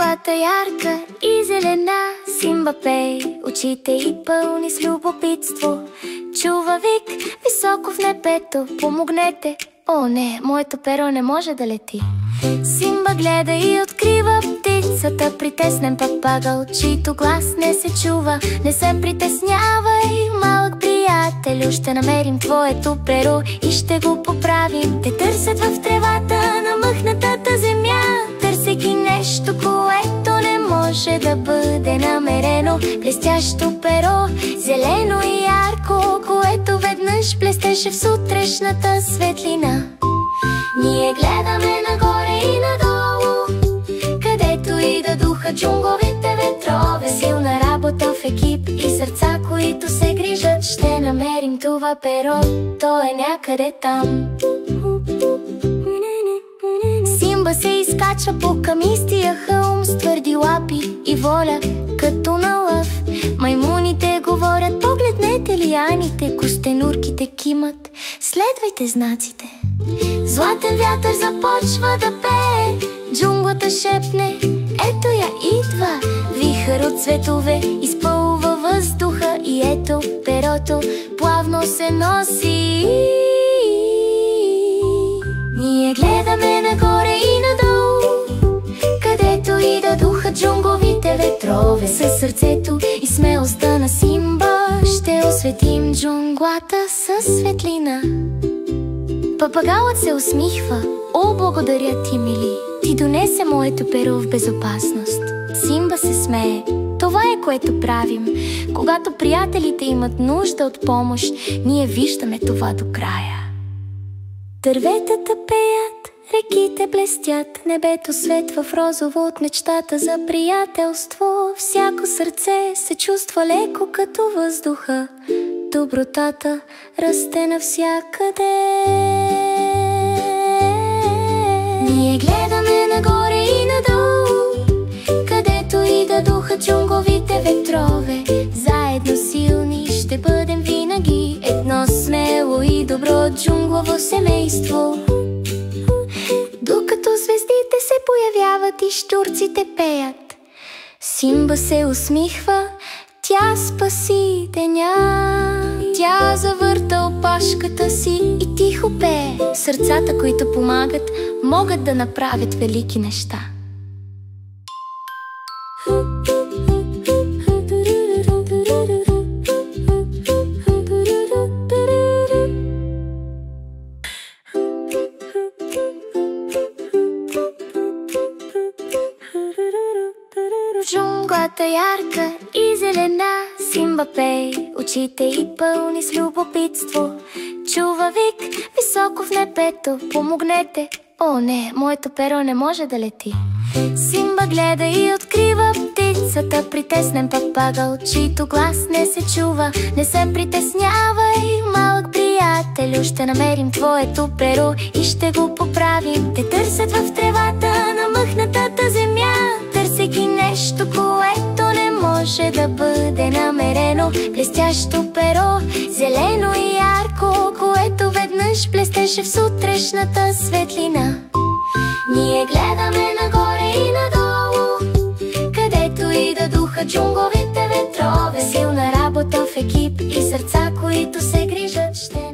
Джунглата ярка и зелена, Симба пее, очите и пълни с любопитство. Чува вик високо в небето: помогнете! О, не, моето перо не може да лети. Симба гледа и открива птицата, притеснен папагал, чийто глас не се чува. Не се притеснявай, малък приятелю, ще намерим твоето перо и ще го поправим. Те търсят в тревата на мъхнатата земя, търсейки нещо, което не може да бъде намерено. Блестящо перо, зелено и ярко, което веднъж блестеше в сутрешната светлина. Ние гледаме нагоре и надолу, където и да духа джунгловите ветрове. Силна работа в екип и сърца, които се грижат. Ще намерим това перо, то е някъде там. Симба се изкачва по камистия хълм с твърди лапи и воля, като на лъв. Маймуните говорят: погледнете лияните, костенурките кимат, следвайте знаците. Златен вятър започва да пее, джунглата шепне: ето я идва. Вихър от цветове изпълва въздуха и ето перото плавно се носи. Ние гледаме нагоре и надолу, където и да духат джунгловите ветрове. Със сърцето и смелостта на Симба ще осветим джунглата със светлина. Папагалът се усмихва: о, благодаря ти, мили, ти донесе моето перо в безопасност. Симба се смее: това е, което правим. Когато приятелите имат нужда от помощ, ние виждаме това до края. Дърветата пеят, реките блестят, небето светва в розово от мечтата за приятелство. Всяко сърце се чувства леко като въздуха, добротата расте навсякъде. Ние гледаме нагоре и надолу, където и да духат джунгловите ветрове. Заедно силни ще бъдем винаги, едно смело и добро джунглово семейство. Докато звездите се появяват и щурците пеят, Симба се усмихва: тя спаси деня. Тя завърта опашката си и тихо пее: сърцата, които помагат, могат да направят велики неща. Джунглата ярка и зелена, Симба пее, очите и пълни с любопитство. Чува вик високо в небето: помогнете! О, не, моето перо не може да лети. Симба гледа и открива птицата, притеснен папагал, чийто глас не се чува. Не се притеснявай, малък приятелю, ще намерим твоето перо и ще го поправим. Те търсят в тревата на мъхнатата земя, търсейки нещо, което не може да бъде намерено. Блестящо перо, зелено и ярко, което веднъж блестеше в сутрешната светлина. Ние гледаме нагоре и надолу, където и да духат джунгловите ветрове. Силна работа в екип и сърца, които се грижат. Ще